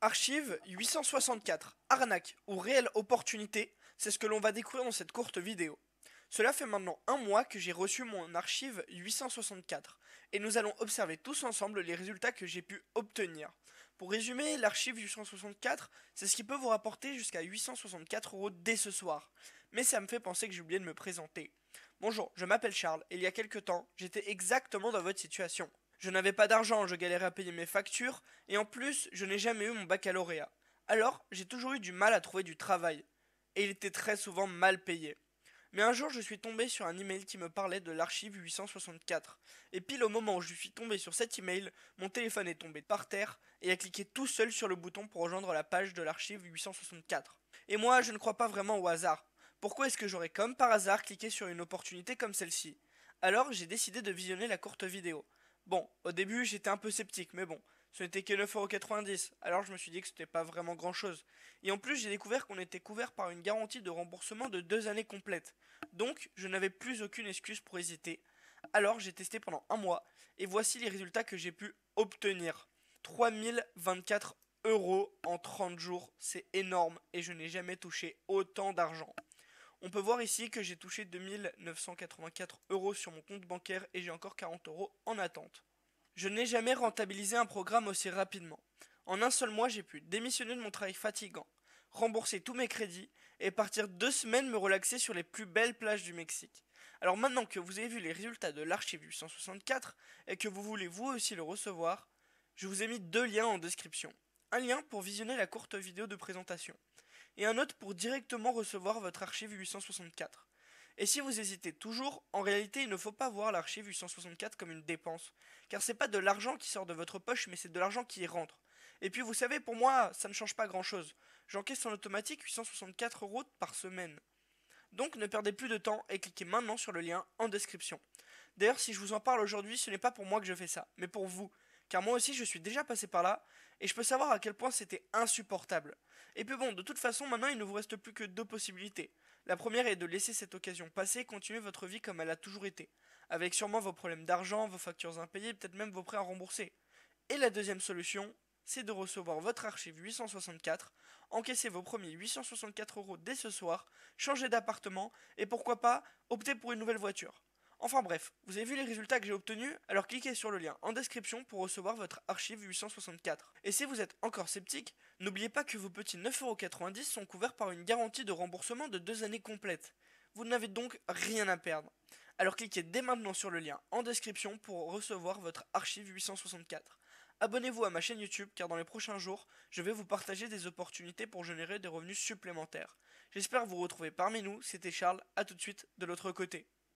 Archive 864, arnaque ou réelle opportunité, c'est ce que l'on va découvrir dans cette courte vidéo. Cela fait maintenant un mois que j'ai reçu mon archive 864 et nous allons observer tous ensemble les résultats que j'ai pu obtenir. Pour résumer, l'archive 864, c'est ce qui peut vous rapporter jusqu'à 864 € dès ce soir. Mais ça me fait penser que j'ai oublié de me présenter. Bonjour, je m'appelle Charles et il y a quelques temps, j'étais exactement dans votre situation. Je n'avais pas d'argent, je galérais à payer mes factures, et en plus, je n'ai jamais eu mon baccalauréat. Alors, j'ai toujours eu du mal à trouver du travail. Et il était très souvent mal payé. Mais un jour, je suis tombé sur un email qui me parlait de l'archive 864. Et pile au moment où je suis tombé sur cet email, mon téléphone est tombé par terre et a cliqué tout seul sur le bouton pour rejoindre la page de l'archive 864. Et moi, je ne crois pas vraiment au hasard. Pourquoi est-ce que j'aurais comme par hasard cliqué sur une opportunité comme celle-ci? Alors, j'ai décidé de visionner la courte vidéo. Bon, au début, j'étais un peu sceptique, mais bon, ce n'était que 9,90 €, alors je me suis dit que c'était pas vraiment grand chose. Et en plus, j'ai découvert qu'on était couvert par une garantie de remboursement de 2 années complètes. Donc, je n'avais plus aucune excuse pour hésiter. Alors, j'ai testé pendant un mois, et voici les résultats que j'ai pu obtenir. 3024 € en 30 jours, c'est énorme, et je n'ai jamais touché autant d'argent. On peut voir ici que j'ai touché 2984 € sur mon compte bancaire et j'ai encore 40 € en attente. Je n'ai jamais rentabilisé un programme aussi rapidement. En un seul mois, j'ai pu démissionner de mon travail fatigant, rembourser tous mes crédits et partir 2 semaines me relaxer sur les plus belles plages du Mexique. Alors maintenant que vous avez vu les résultats de l'archive 864 et que vous voulez vous aussi le recevoir, je vous ai mis 2 liens en description. Un lien pour visionner la courte vidéo de présentation et un autre pour directement recevoir votre archive 864. Et si vous hésitez toujours, en réalité il ne faut pas voir l'archive 864 comme une dépense, car c'est pas de l'argent qui sort de votre poche, mais c'est de l'argent qui y rentre. Et puis vous savez, pour moi, ça ne change pas grand chose. J'encaisse en automatique 864 € par semaine. Donc ne perdez plus de temps et cliquez maintenant sur le lien en description. D'ailleurs, si je vous en parle aujourd'hui, ce n'est pas pour moi que je fais ça, mais pour vous. Car moi aussi, je suis déjà passé par là, et je peux savoir à quel point c'était insupportable. Et puis bon, de toute façon, maintenant, il ne vous reste plus que 2 possibilités. La première est de laisser cette occasion passer et continuer votre vie comme elle a toujours été, avec sûrement vos problèmes d'argent, vos factures impayées, peut-être même vos prêts à rembourser. Et la deuxième solution, c'est de recevoir votre archive 864, encaisser vos premiers 864 € dès ce soir, changer d'appartement, et pourquoi pas, opter pour une nouvelle voiture. Enfin bref, vous avez vu les résultats que j'ai obtenus, alors cliquez sur le lien en description pour recevoir votre archive 864. Et si vous êtes encore sceptique, n'oubliez pas que vos petits 9,90 € sont couverts par une garantie de remboursement de 2 années complètes. Vous n'avez donc rien à perdre. Alors cliquez dès maintenant sur le lien en description pour recevoir votre archive 864. Abonnez-vous à ma chaîne YouTube car dans les prochains jours, je vais vous partager des opportunités pour générer des revenus supplémentaires. J'espère vous retrouver parmi nous, c'était Charles, à tout de suite de l'autre côté.